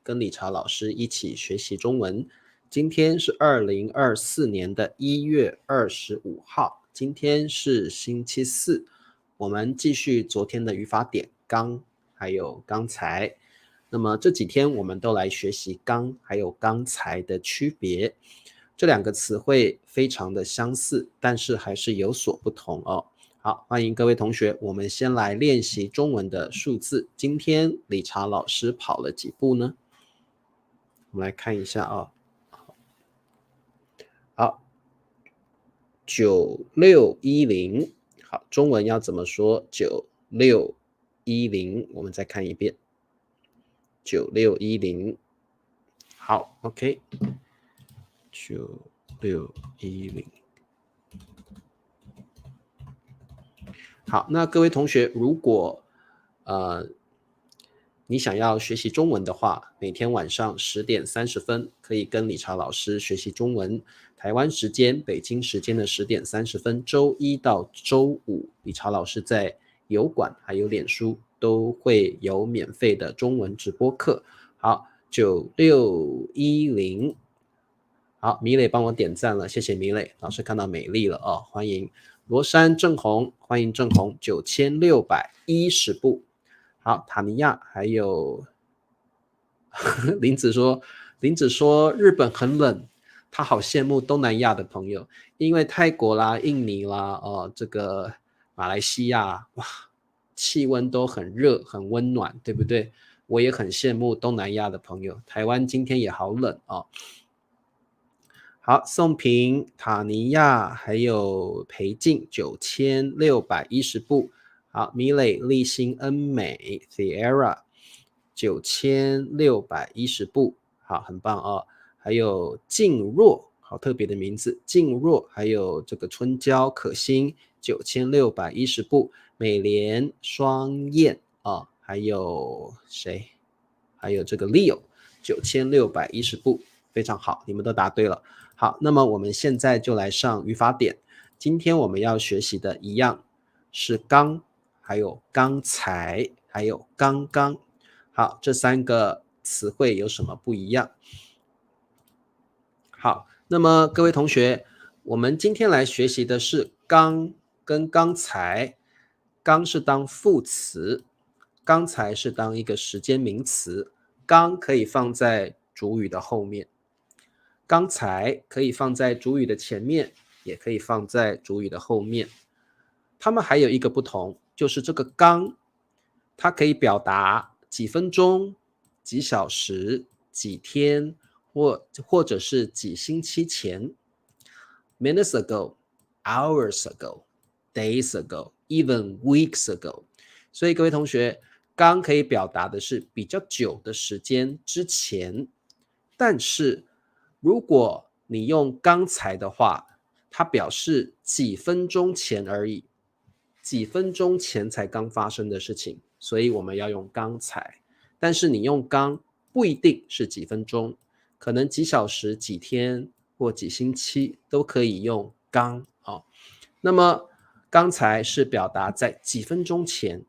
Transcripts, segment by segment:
跟理查老师一起学习中文。今天是2024年的1月25号，今天是星期四。我们继续昨天的语法点刚还有刚才。那么这几天我们都来学习刚还有刚才的区别。这两个词汇非常的相似，但是还是有所不同哦。好，欢迎各位同学，我们先来练习中文的数字。今天理查老师跑了几步呢？我们来看一下啊。好，9610。好，中文要怎么说？9610，我们再看一遍。9610。好 ，OK。9610。好，那各位同学，如果你想要学习中文的话，每天晚上10点30分可以跟理查老师学习中文。台湾时间、北京时间的10点30分，周一到周五，理查老师在油管还有脸书都会有免费的中文直播课。好，9610。好，米磊帮我点赞了，谢谢米磊老师，看到美丽了哦，欢迎罗山正红，欢迎正红，9610步。好，塔尼亚还有林子说日本很冷，他好羡慕东南亚的朋友，因为泰国啦、印尼啦、这个马来西亚，哇，气温都很热很温暖，对不对？我也很羡慕东南亚的朋友，台湾今天也好冷哦。好，宋平、塔尼亚还有裴静9610步。好，米磊、立新、恩美、Sierra 9610步。好，很棒哦。还有静若，好特别的名字，静若，还有这个春娇、可心9610步。美莲、双燕啊，还有谁？还有这个 Leo 9610步，非常好，你们都答对了。好，那么我们现在就来上语法点。今天我们要学习的一样是刚，还有刚才，还有刚刚。好，这三个词汇有什么不一样？好，那么各位同学，我们今天来学习的是刚跟刚才。刚是当副词，刚才是当一个时间名词。刚可以放在主语的后面，刚才可以放在主语的前面，也可以放在主语的后面。它们还有一个不同，就是这个刚，它可以表达几分钟、几小时、几天，或者是几星期前。Minutes ago, hours ago, days ago, even weeks ago。所以各位同学，刚可以表达的是比较久的时间之前，但是如果你用刚才的话，它表示几分钟前而已，几分钟前才刚发生的事情，所以我们要用刚才。但是你用刚不一定是几分钟，可能几小时、几天或几星期都可以用刚哦。那么刚才是表达在几分钟前，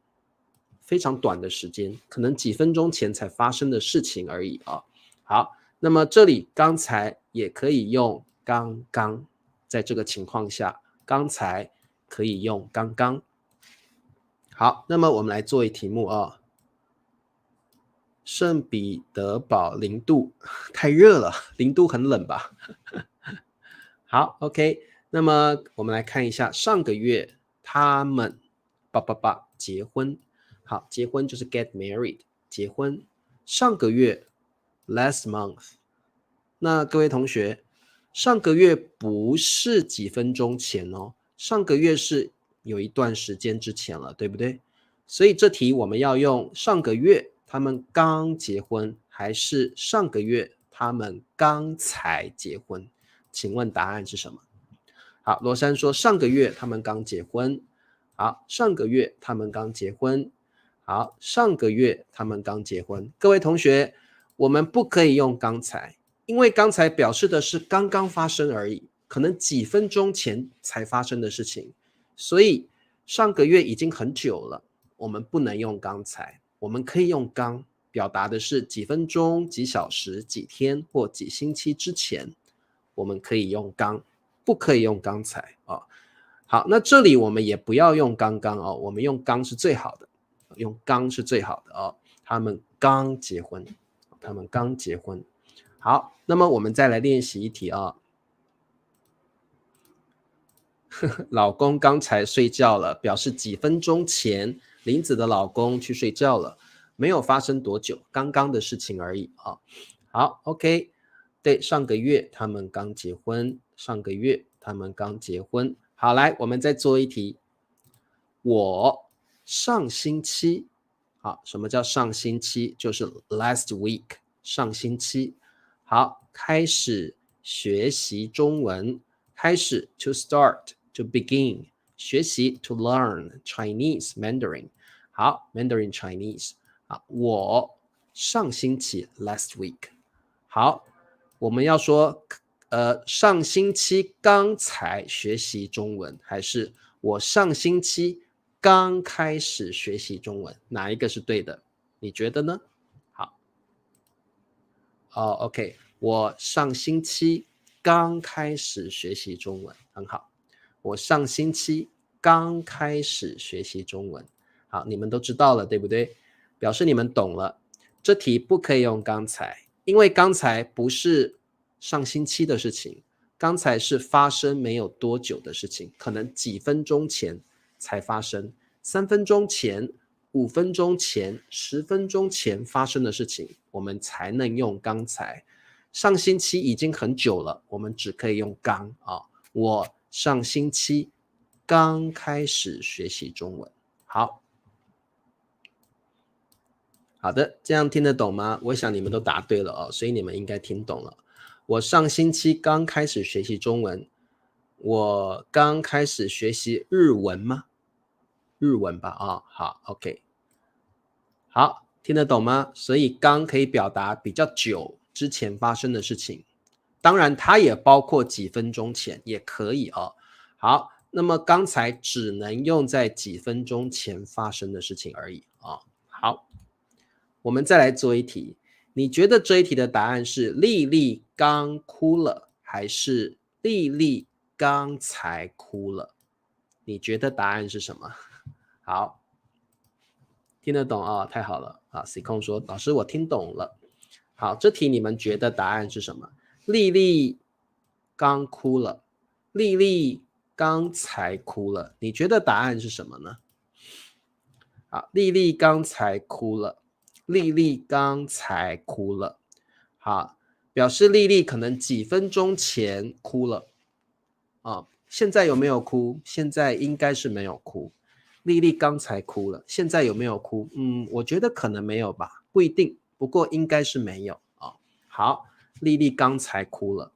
非常短的时间，可能几分钟前才发生的事情而已啊。好，那么这里刚才也可以用刚刚，在这个情况下，刚才可以用刚刚。好，那么我们来做一题目啊。圣彼得堡0度，太热了，0度很冷吧？好 ，OK。那么我们来看一下，上个月他们结婚。好，结婚就是 get married， 结婚。上个月 last month。那各位同学，上个月不是几分钟前哦，上个月是有一段时间之前了，对不对？所以这题我们要用上个月他们刚结婚，还是上个月他们刚才结婚？请问答案是什么？好，罗珊说上个月他们刚结婚。好，上个月他们刚结婚。好，上个月他们刚结婚。各位同学，我们不可以用刚才，因为刚才表示的是刚刚发生而已，可能几分钟前才发生的事情，所以上个月已经很久了，我们不能用刚才，我们可以用刚，表达的是几分钟、几小时、几天或几星期之前，我们可以用刚，不可以用刚才啊。好，那这里我们也不要用刚刚哦，我们用刚是最好的，用刚是最好的哦。他们刚结婚，他们刚结婚。好，那么我们再来练习一题啊。老公刚才睡觉了，表示几分钟前林子的老公去睡觉了，没有发生多久，刚刚的事情而已啊。好 ，OK， 对，上个月他们刚结婚，上个月他们刚结婚。好，来，我们再做一题。我上星期，好，什么叫上星期？就是 last week， 上星期。好，开始学习中文，开始 to start to begin， 学习 to learn Chinese Mandarin， 好 Mandarin Chinese， 好，我上星期 last week， 好，我们要说上星期刚才学习中文，还是我上星期刚开始学习中文，哪一个是对的？你觉得呢？好，OK， 我上星期刚开始学习中文，很好。我上星期刚开始学习中文，好，你们都知道了，对不对？表示你们懂了。这题不可以用刚才，因为刚才不是上星期的事情，刚才是发生没有多久的事情，可能几分钟前才发生，3分钟前、5分钟前、10分钟前发生的事情，我们才能用刚才。上星期已经很久了，我们只可以用刚啊。我上星期刚开始学习中文。好，好的，这样听得懂吗？我想你们都答对了哦，所以你们应该听懂了。我上星期刚开始学习中文。我刚开始学习日文吗？日文吧啊，好 ，OK， 好，听得懂吗？所以刚可以表达比较久之前发生的事情，当然它也包括几分钟前也可以哦。好，那么刚才只能用在几分钟前发生的事情而已啊。好，我们再来做一题，你觉得这一题的答案是丽丽刚哭了，还是丽丽刚才哭了？你觉得答案是什么？好，听得懂啊？太好了啊 ！C 控说，老师我听懂了。好，这题你们觉得答案是什么？丽丽刚哭了，丽丽刚才哭了，你觉得答案是什么呢？好，丽丽刚才哭了，丽丽刚才哭了。好，表示丽丽可能几分钟前哭了啊，现在有没有哭？现在应该是没有哭。丽丽刚才哭了，现在有没有哭？我觉得可能没有吧，不一定，不过应该是没有啊。好，丽丽刚才哭了。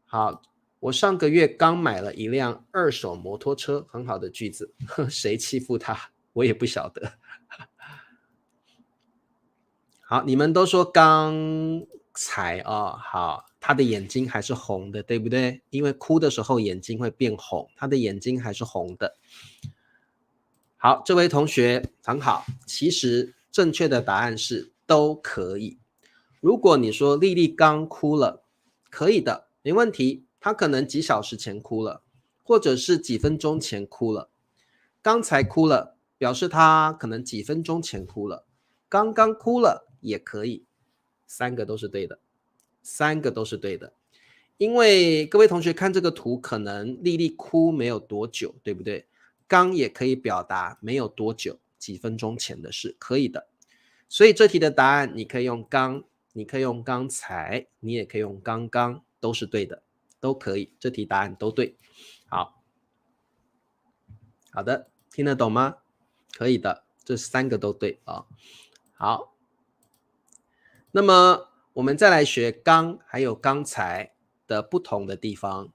好，我上个月刚买了一辆二手摩托车，很好的句子。谁欺负他？我也不晓得。好，你们都说刚才哦，好，他的眼睛还是红的，对不对？因为哭的时候眼睛会变红，他的眼睛还是红的。好，这位同学很好，其实正确的答案是都可以。如果你说丽丽刚哭了，可以的，没问题。她可能几小时前哭了，或者是几分钟前哭了。刚才哭了，表示她可能几分钟前哭了。刚刚哭了也可以，三个都是对的，三个都是对的。因为各位同学看这个图，可能丽丽哭没有多久，对不对？刚也可以表达没有多久，几分钟前的事，可以的。所以这题的答案，你可以用刚，你可以用刚才，你也可以用刚刚，都是对的，都可以。这题答案都对。好，好的，听得懂吗？可以的，这三个都对啊。好，那么我们再来学刚还有刚才的不同的地方。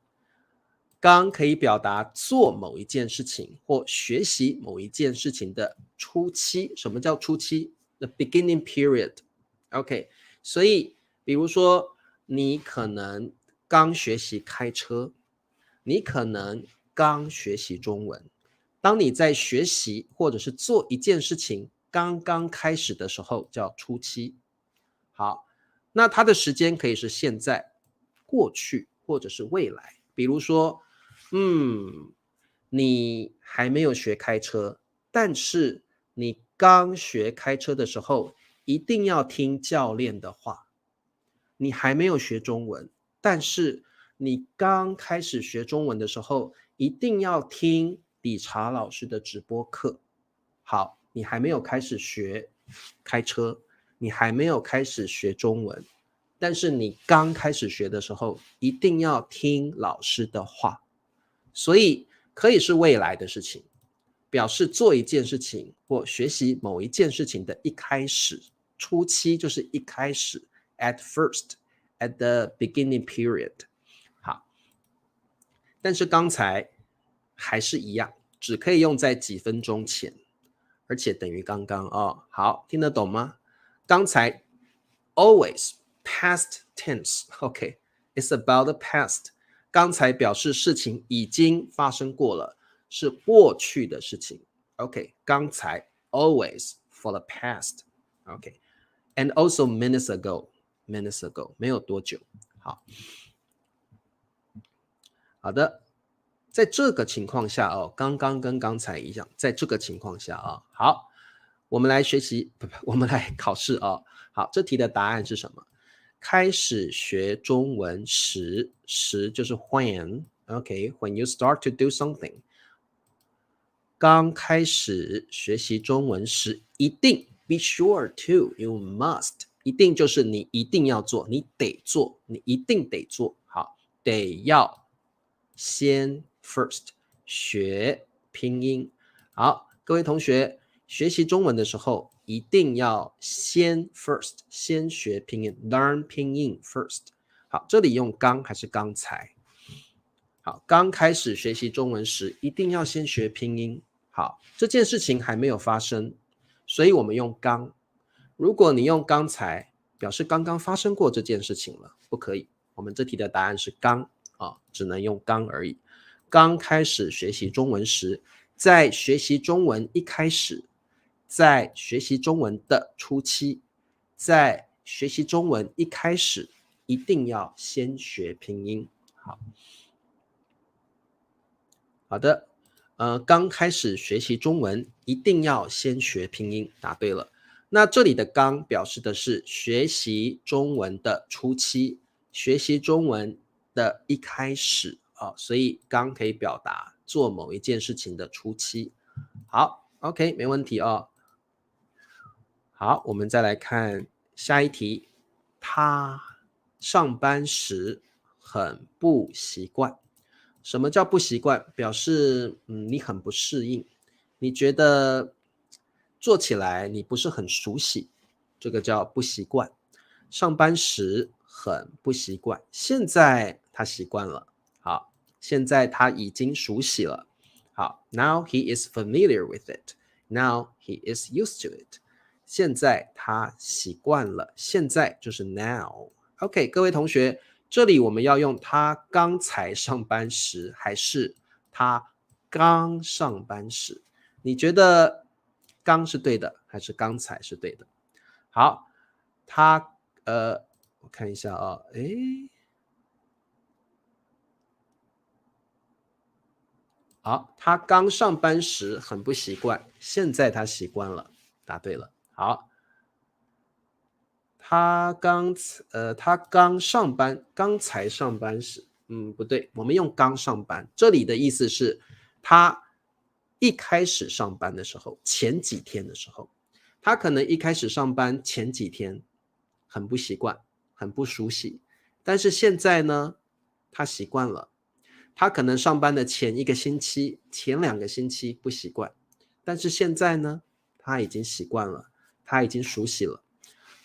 刚可以表达做某一件事情或学习某一件事情的初期。什么叫初期？ The beginning period。 OK， 所以比如说你可能刚学习开车，你可能刚学习中文。当你在学习或者是做一件事情刚刚开始的时候叫初期。好，那它的时间可以是现在、过去或者是未来。比如说，你还没有学开车，但是你刚学开车的时候，一定要听教练的话。你还没有学中文，但是你刚开始学中文的时候，一定要听理查老师的直播课。好，你还没有开始学开车，你还没有开始学中文，但是你刚开始学的时候，一定要听老师的话。所以可以是未来的事情，表示做一件事情或学习某一件事情的一开始，初期就是一开始 at first, at the beginning period。 好，但是刚才还是一样，只可以用在几分钟前，而且等于刚刚哦。好，听得懂吗？刚才 always past tense, OK, it's about the past。 刚才表示事情已经发生过了，是过去的事情。 OK， 刚才 always for the past。 OK， and also minutes ago, minutes ago 没有多久。好的，在这个情况下哦，刚刚跟刚才一样，在这个情况下啊，好，我们来学习，我们来考试啊。好，这题的答案是什么？开始学中文时，时就是 when，OK， when you start to do something。刚开始学习中文时，一定 be sure to, you must， 一定就是你一定要做，你得做，你一定得做。好，得要先 first 学拼音。好，各位同学，学习中文的时候一定要先 first 先学拼音 learn 拼音 first。 好，这里用刚还是刚才？好，刚开始学习中文时一定要先学拼音。好，这件事情还没有发生，所以我们用刚。如果你用刚才，表示刚刚发生过这件事情了，不可以。我们这题的答案是刚啊，只能用刚而已。刚开始学习中文时，在学习中文一开始，在学习中文的初期，在学习中文一开始，一定要先学拼音。好的，刚开始学习中文，一定要先学拼音，答对了。那这里的刚表示的是学习中文的初期，学习中文的一开始啊，所以刚可以表达做某一件事情的初期。好 ，OK， 没问题哦。好，我们再来看下一题。他上班时很不习惯。什么叫不习惯？表示你很不适应，你觉得做起来你不是很熟悉，这个叫不习惯。上班时很不习惯，现在他习惯了。好，现在他已经熟悉了。好 ，Now he is familiar with it. Now he is used to it. 现在他习惯了，现在就是 now。OK， 各位同学，这里我们要用他刚才上班时，还是他刚上班时？你觉得刚是对的，还是刚才是对的？好，他我看一下啊，好，他刚上班时很不习惯，现在他习惯了，答对了。好，他刚上班，刚才上班时，不对，我们用刚上班，这里的意思是他一开始上班的时候，前几天的时候，他可能一开始上班前几天很不习惯，很不熟悉，但是现在呢，他习惯了。他可能上班的前一个星期、前2个星期不习惯，但是现在呢，他已经习惯了，他已经熟悉了。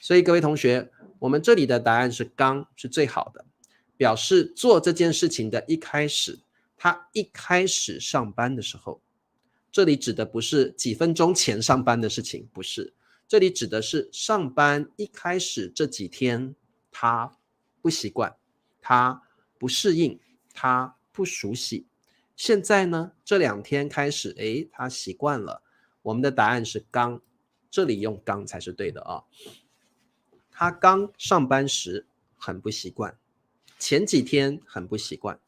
所以各位同学，我们这里的答案是刚，是最好的，表示做这件事情的一开始，他一开始上班的时候，这里指的不是几分钟前上班的事情，不是，这里指的是上班一开始这几天他不习惯，他不适应，他不熟悉。现在呢，这2天开始，他习惯了。我们的答案是刚。这里用刚才是对的啊。他刚上班时很不习惯，前几天很不习惯，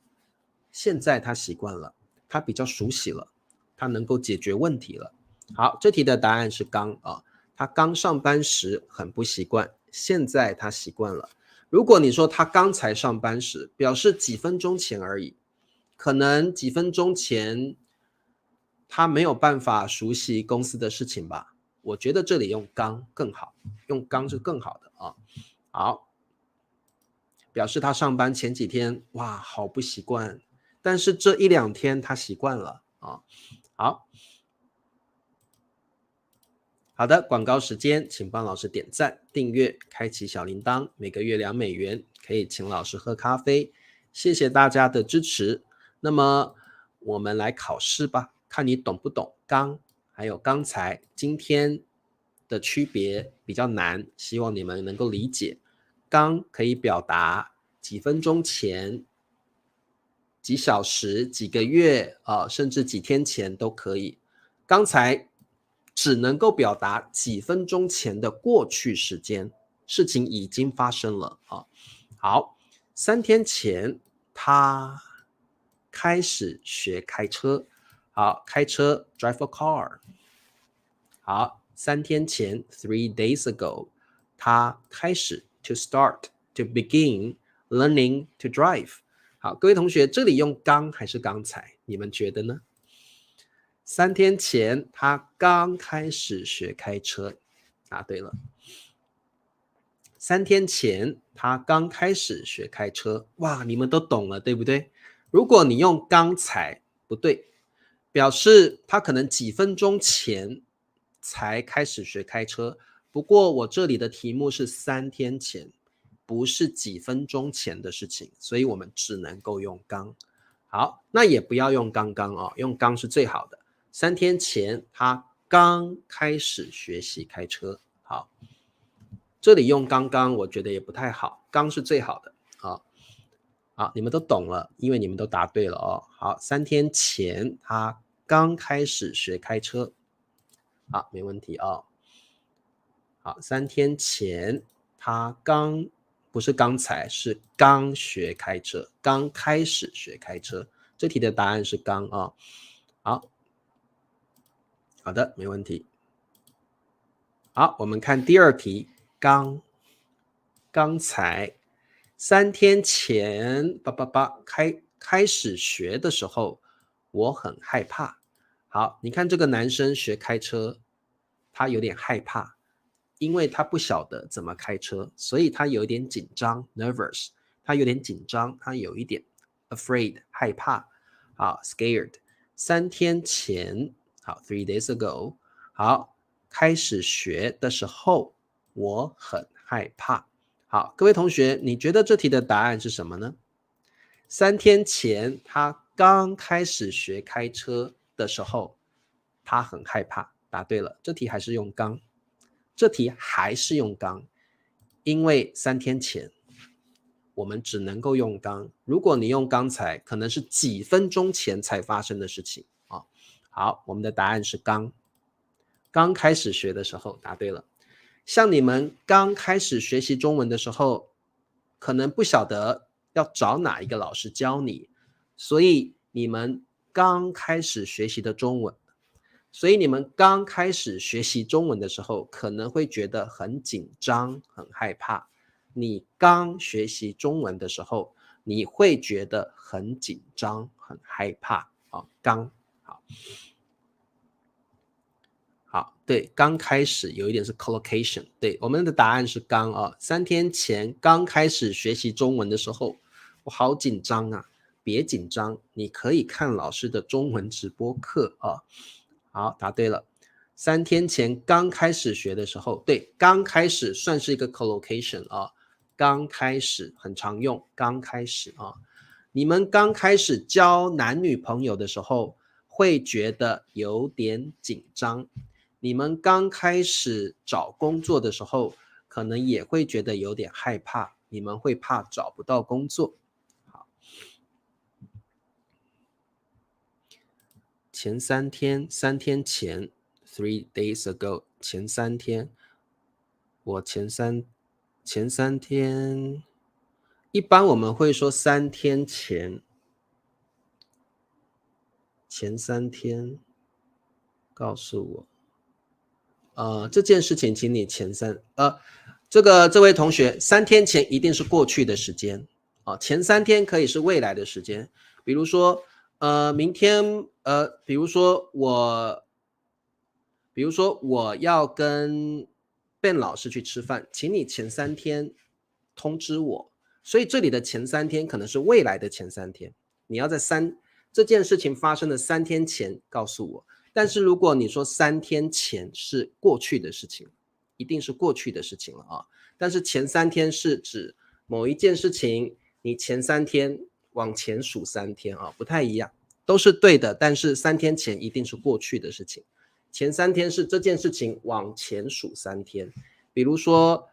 现在他习惯了，他比较熟悉了，他能够解决问题了。好，这题的答案是刚啊。他刚上班时很不习惯，现在他习惯了。如果你说他刚才上班时，表示几分钟前而已，可能几分钟前他没有办法熟悉公司的事情吧。我觉得这里用刚更好，用刚是更好的啊。好，表示他上班前几天哇好不习惯，但是这一两天他习惯了啊。好。好的，广告时间，请帮老师点赞、订阅、开启小铃铛，每个月2美元，可以请老师喝咖啡，谢谢大家的支持。那么我们来考试吧，看你懂不懂刚，还有刚才今天的区别比较难，希望你们能够理解。刚可以表达几分钟前、几小时、几个月甚至几天前都可以。刚才只能够表达几分钟前的过去时间，事情已经发生了啊。好，3天前他开始学开车。好，开车 drive a car。好，3天前 3 days ago 他开始 to start to begin learning to drive。好，各位同学，这里用刚还是刚才？你们觉得呢？3天前他刚开始学开车。答对了。3天前他刚开始学开车。哇，你们都懂了，对不对？如果你用刚才，不对，表示他可能几分钟前才开始学开车。不过我这里的题目是3天前，不是几分钟前的事情，所以我们只能够用刚。好，那也不要用刚刚哦，用刚是最好的。3天前他刚开始学习开车。好，这里用刚刚我觉得也不太好，刚是最好的。好，你们都懂了，因为你们都答对了哦。好，3天前他刚开始学开车。好，没问题哦。好，3天前他不是刚才，是刚学开车，刚开始学开车。这题的答案是刚啊。好的，没问题。好，我们看第二题，刚才3天前开始学的时候，我很害怕。好，你看这个男生学开车，他有点害怕，因为他不晓得怎么开车，所以他有点紧张 nervous， 他有点紧张，他有一点 afraid 害怕。好 scared。3天前，好 3 days ago。好，开始学的时候我很害怕。好，各位同学，你觉得这题的答案是什么呢？3天前他刚开始学开车的时候，他很害怕。答对了，这题还是用刚，这题还是用刚，因为3天前我们只能够用刚。如果你用刚才，可能是几分钟前才发生的事情啊。好，我们的答案是刚，刚开始学的时候。答对了。像你们刚开始学习中文的时候，可能不晓得要找哪一个老师教你，所以你们刚开始学习的中文，所以你们刚开始学习中文的时候，可能会觉得很紧张、很害怕。你刚学习中文的时候，你会觉得很紧张、很害怕。刚好。好，对，刚开始有一点是 collocation， 对，我们的答案是刚啊。3天前刚开始学习中文的时候，我好紧张啊，别紧张，你可以看老师的中文直播课啊。好，答对了。3天前刚开始学的时候，对，刚开始算是一个 collocation 啊，刚开始很常用，刚开始啊。你们刚开始交男女朋友的时候，会觉得有点紧张。你们刚开始找工作的时候，可能也会觉得有点害怕，你们会怕找不到工作。好，前3天，3天前 3 days ago，前三天，我前三天，一般我们会说3天前，前3天告诉我，这件事情，请你这位同学，3天前一定是过去的时间啊，前3天可以是未来的时间，比如说，明天，比如说我要跟 Ben 老师去吃饭，请你前3天通知我。所以这里的前3天可能是未来的前3天，你要在这件事情发生的3天前告诉我。但是如果你说3天前是过去的事情，一定是过去的事情了啊。但是前3天是指某一件事情，你前3天往前数3天啊，不太一样，都是对的，但是3天前一定是过去的事情。前3天是这件事情往前数3天，比如说，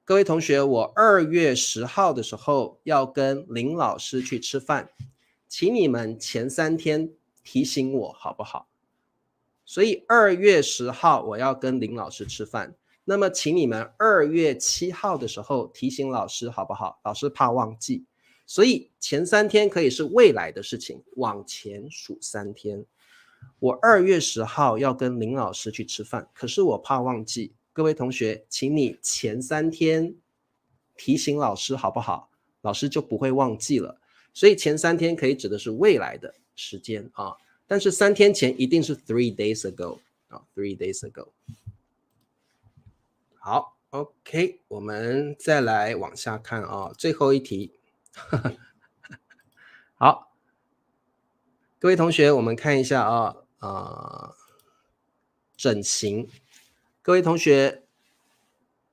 各位同学，我2月10号的时候要跟林老师去吃饭，请你们前3天提醒我好不好？所以2月10号我要跟林老师吃饭，那么请你们2月7号的时候提醒老师好不好？老师怕忘记，所以前3天可以是未来的事情，往前数3天。我2月10号要跟林老师去吃饭，可是我怕忘记。各位同学，请你前3天提醒老师好不好？老师就不会忘记了。所以前3天可以指的是未来的时间啊，但是3天前一定是3 days ago 啊，3 days ago。好 ，OK， 我们再来往下看啊，最后一题。好，各位同学，我们看一下啊，整形。各位同学，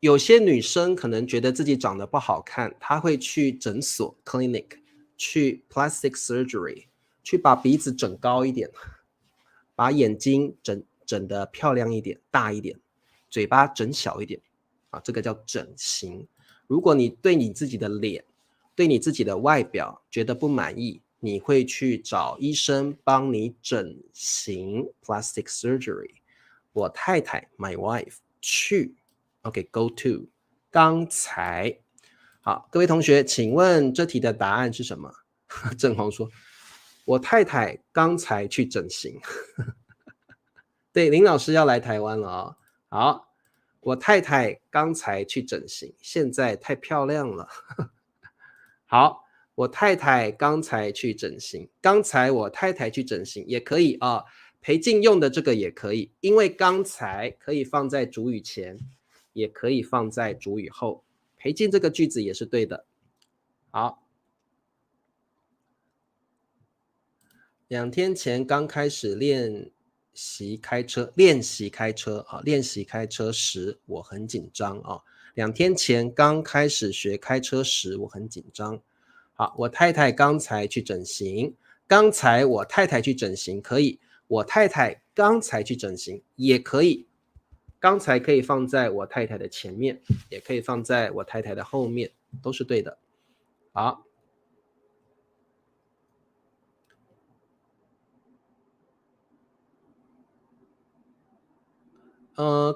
有些女生可能觉得自己长得不好看，她会去诊所 clinic， 去 plastic surgery， 去把鼻子整高一点，把眼睛整得漂亮一点、大一点，嘴巴整小一点啊，这个叫整形。如果你对你自己的脸、对你自己的外表觉得不满意，你会去找医生帮你整形 plastic surgery。我太太 my wife 去 OK go to 刚才好，各位同学，请问这题的答案是什么？郑红说，我太太刚才去整形。对，林老师要来台湾了哦。好，我太太刚才去整形，现在太漂亮了。好，我太太刚才去整形，刚才我太太去整形也可以啊，裴静用的这个也可以，因为刚才可以放在主语前，也可以放在主语后，裴静这个句子也是对的。好，2天前刚开始练习开车啊，练习开车时我很紧张啊。2天前刚开始学开车时我很紧张。好，我太太刚才去整形，刚才我太太去整形可以，我太太刚才去整形也可以，刚才可以放在我太太的前面，也可以放在我太太的后面，都是对的。好。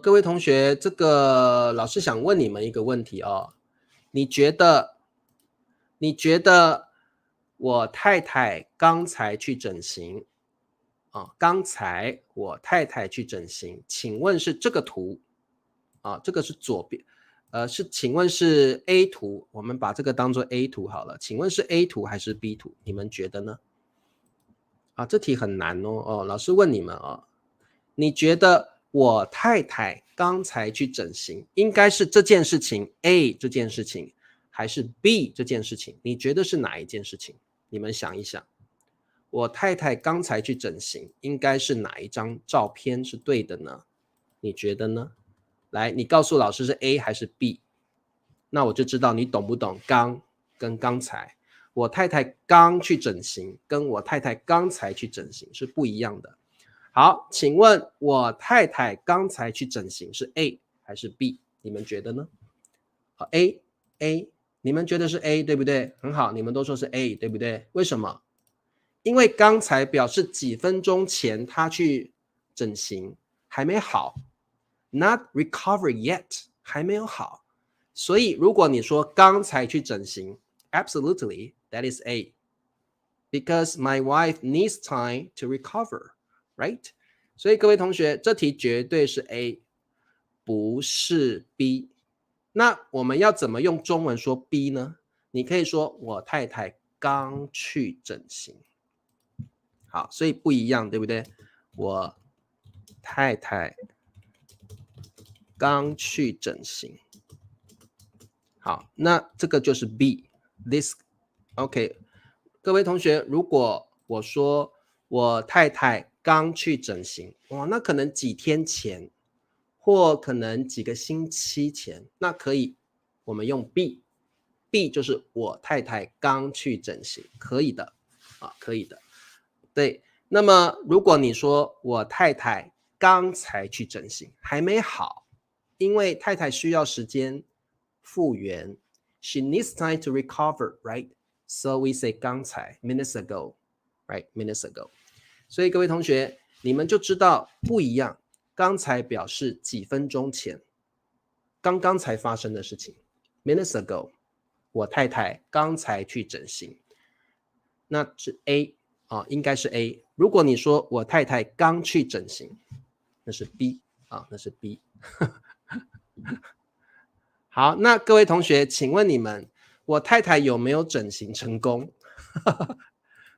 各位同学，这个老师想问你们一个问题哦，你觉得我太太刚才去整形啊？刚才我太太去整形，请问是这个图啊？这个是左边，请问是 A 图？我们把这个当做 A 图好了，请问是 A 图还是 B 图？你们觉得呢？啊，这题很难哦，老师问你们啊，你觉得我太太刚才去整形，应该是这件事情 A 这件事情，还是 B 这件事情？你觉得是哪一件事情？你们想一想，我太太刚才去整形，应该是哪一张照片是对的呢？你觉得呢？来，你告诉老师是 A 还是 B， 那我就知道你懂不懂刚跟刚才。我太太刚去整形，跟我太太刚才去整形是不一样的。好，请问我太太刚才去整形是 A 还是 B？ 你们觉得呢？好 ，A， 你们觉得是 A 对不对？很好，你们都说是 A 对不对？为什么？因为刚才表示几分钟前她去整形，还没好 ，not recover yet， 还没有好。所以如果你说刚才去整形 ，absolutely that is A。Because my wife needs time to recover, right? 所以各位同学，这题绝对是 A， 不是 B。那我们要怎么用中文说 B 呢？你可以说我太太刚去整形。好，所以不一样，对不对？我太太刚去整形。好，那这个就是 B。This OK。各位同学，如果我说我太太刚去整形，哇，那可能几天前，或可能几个星期前，那可以我们用 B 就是我太太刚去整形，可以的啊，可以的。对，那么如果你说我太太刚才去整形，还没好，因为太太需要时间复原 ，she needs time to recover, right? So we say 刚才 minutes ago, right? Minutes ago. 所以各位同学，你们就知道不一样。刚才表示几分钟前，刚刚才发生的事情 ，minutes ago。我太太刚才去整形，那是 A 啊，应该是 A。如果你说我太太刚去整形，那是 B 啊，那是 B 好，那各位同学，请问你们，我太太有没有整形成功？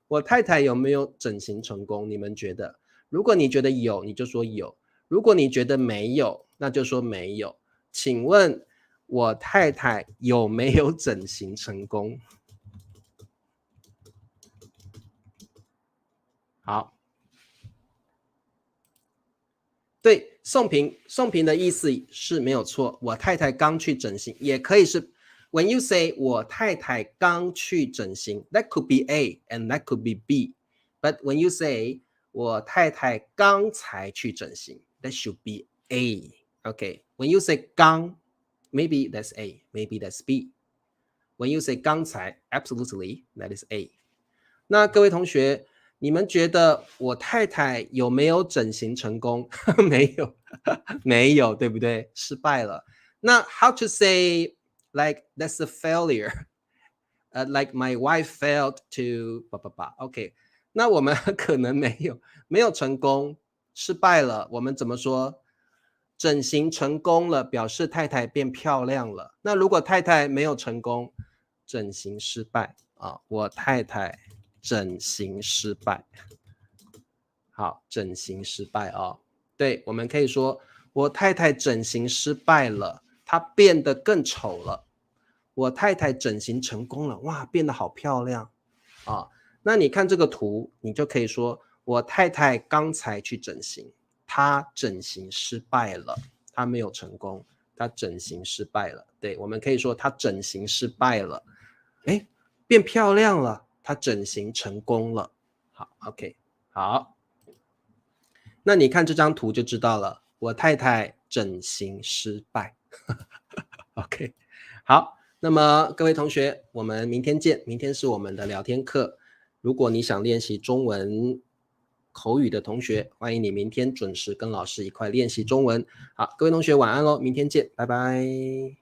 我太太有没有整形成功？你们觉得？如果你觉得有，你就说有；如果你觉得没有，那就说没有。请问我太太有没有整形成功？好，对，宋平的意思是没有错。我太太刚去整形，也可以是 when you say 我太太刚去整形 ，that could be A and that could be B. But when you say 我太太刚才去整形 ，that should be A. Okay. When you say 刚 maybe that's A, maybe that's B. When you say 刚才 absolutely that is A. 那各位同学，你们觉得我太太有没有整形成功？没有，没有，对不对？失败了。那 how to say like that's a failure? Like my wife failed to 叭叭叭。OK，那我们可能没有成功，失败了。我们怎么说？整形成功了，表示太太变漂亮了。那如果太太没有成功，整形失败啊，我太太整形失败。好，整形失败哦。对，我们可以说我太太整形失败了，她变得更丑了。我太太整形成功了，哇，变得好漂亮啊！那你看这个图，你就可以说我太太刚才去整形，她整形失败了，她没有成功，她整形失败了。对，我们可以说她整形失败了，哎，变漂亮了，她整形成功了。好 ，OK， 好。那你看这张图就知道了，我太太整形失败。OK， 好，那么各位同学，我们明天见。明天是我们的聊天课。如果你想练习中文口语的同学，欢迎你明天准时跟老师一块练习中文。好，各位同学晚安喽，明天见，拜拜。